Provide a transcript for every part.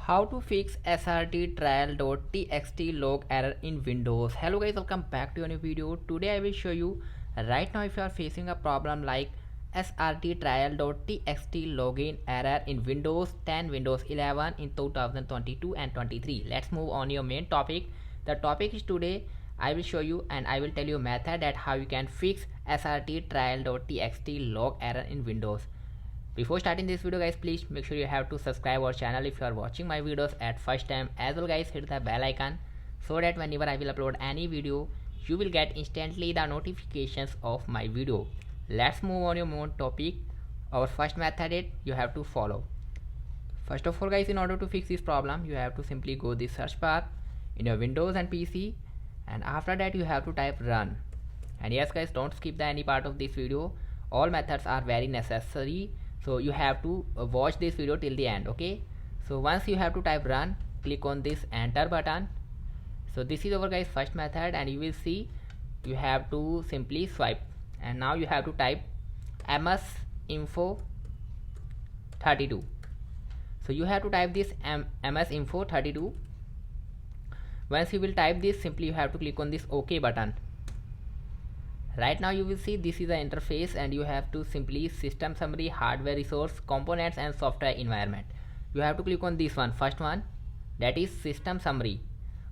How to fix srt trial.txt log error in Windows. Hello guys, welcome back to a new video. Today I will show you right now if you are facing a problem like srt trial.txt login error in Windows 10, Windows 11 in 2022 and 23. Let's move on your main topic. The topic is today I will show you and I will tell you a method that how you can fix srt trial.txt log error in Windows. Before starting this video guys, please make sure you have to subscribe our channel if you are watching my videos at first time. As well guys, hit the bell icon so that whenever I will upload any video, you will get instantly the notifications of my video. Let's move on your main topic. Our first method is you have to follow. First of all guys, in order to fix this problem, you have to simply go the search bar in your Windows and PC, and after that you have to type run. And yes guys, don't skip the any part of this video. All methods are very necessary, so you have to watch this video till the end. Okay, so once you have to type run, click on this enter button. So this is our guys first method, and you will see you have to simply swipe, and now you have to type ms info 32. So you have to type this ms info 32. Once you will type this, simply you have to click on this OK button. Right now you will see this is the interface, and you have to simply system summary, hardware resource, components and software environment. You have to click on this one, first one, that is system summary.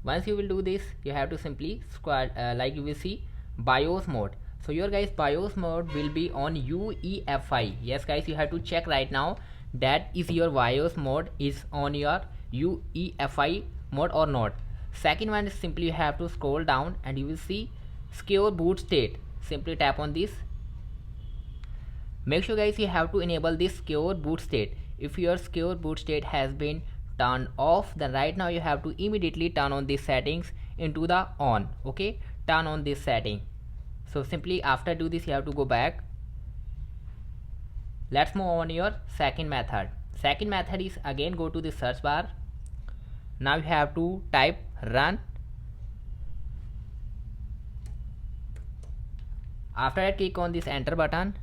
Once you will do this, you have to simply scroll like you will see BIOS mode. So your guys BIOS mode will be on UEFI. Yes guys, you have to check right now that is your BIOS mode is on your UEFI mode or not. Second one is simply you have to scroll down and you will see secure boot state. Simply tap on this. Make sure guys you have to enable this secure boot state. If your secure boot state has been turned off, then right now you have to immediately turn on these settings into the on. Okay, turn on this setting. So simply after do this, you have to go back. Let's move on your second method. Second method is again go to the search bar. Now you have to type run. After that, click on this enter button.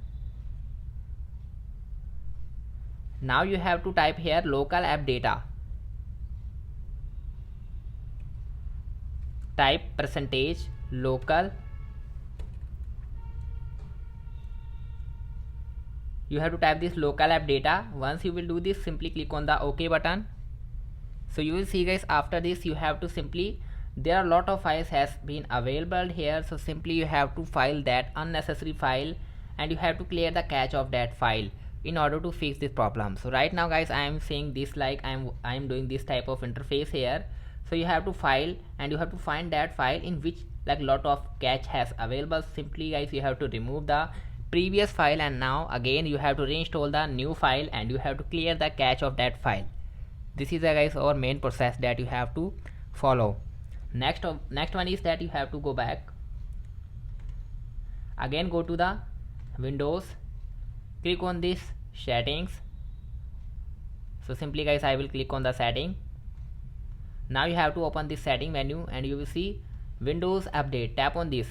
Now you have to type here local app data. Type percentage local. You have to type this local app data. Once you will do this, simply click on the OK button. So you will see guys, after this you have to simply, there are a lot of files has been available here, so simply you have to file that unnecessary file and you have to clear the cache of that file in order to fix this problem. So right now guys, I am saying this like I am doing this type of interface here. So you have to file and you have to find that file in which like lot of cache has available. Simply guys, you have to remove the previous file, and now again you have to reinstall the new file and you have to clear the cache of that file. This is guys our main process that you have to follow. Next one is that you have to go back, again go to the Windows, click on this settings. So simply guys, I will click on the setting. Now you have to open this setting menu and you will see Windows Update. Tap on this.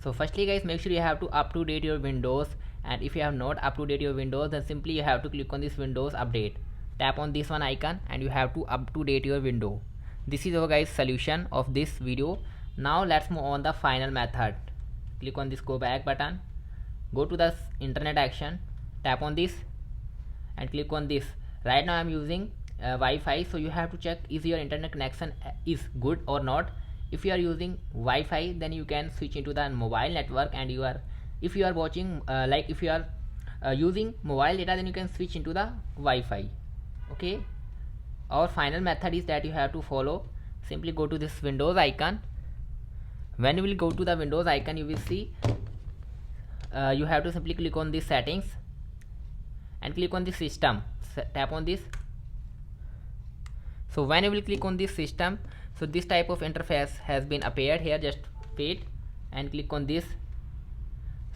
So firstly guys, make sure you have to up to date your Windows, and if you have not up to date your Windows, then simply you have to click on this Windows Update. Tap on this one icon and you have to up to date your window. This is our guys solution of this video. Now let's move on the final method. Click on this go back button, go to the internet action, tap on this and click on this. Right now I am using Wi-Fi, so you have to check is your internet connection is good or not. If you are using Wi-Fi, then you can switch into the mobile network, and if you are watching like if you are using mobile data, then you can switch into the Wi-Fi. Okay, our final method is that you have to follow. Simply go to this Windows icon. When you will go to the Windows icon, you will see you have to simply click on these settings and click on the system. Tap on this. So when you will click on this system, so this type of interface has been appeared here. Just wait and click on this.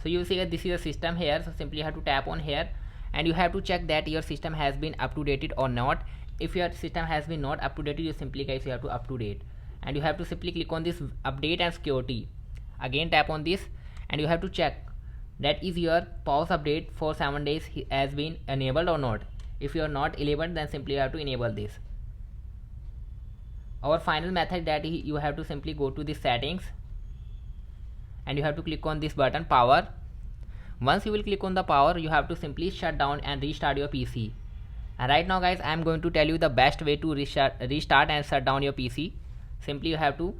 So you will see that this is a system here. So simply you have to tap on here and you have to check that your system has been up to date or not. If your system has been not up to date, you simply guys you have to up to date, and you have to simply click on this update and security. Again tap on this and you have to check that is your pause update for 7 days has been enabled or not. If you are not enabled, then simply you have to enable this. Our final method that you have to simply go to the settings and you have to click on this button power. Once you will click on the power, you have to simply shut down and restart your PC. And right now guys, I am going to tell you the best way to restart and shut down your PC. Simply you have to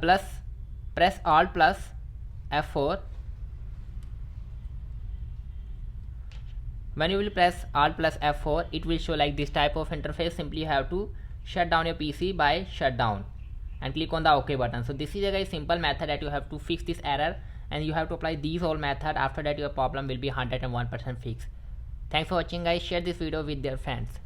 press Alt plus F4. When you will press Alt plus F4, it will show like this type of interface. Simply you have to shut down your PC by shutdown and click on the OK button. So this is a very simple method that you have to fix this error, and you have to apply these all method. After that your problem will be 101% fixed. Thanks for watching guys. Share this video with your friends.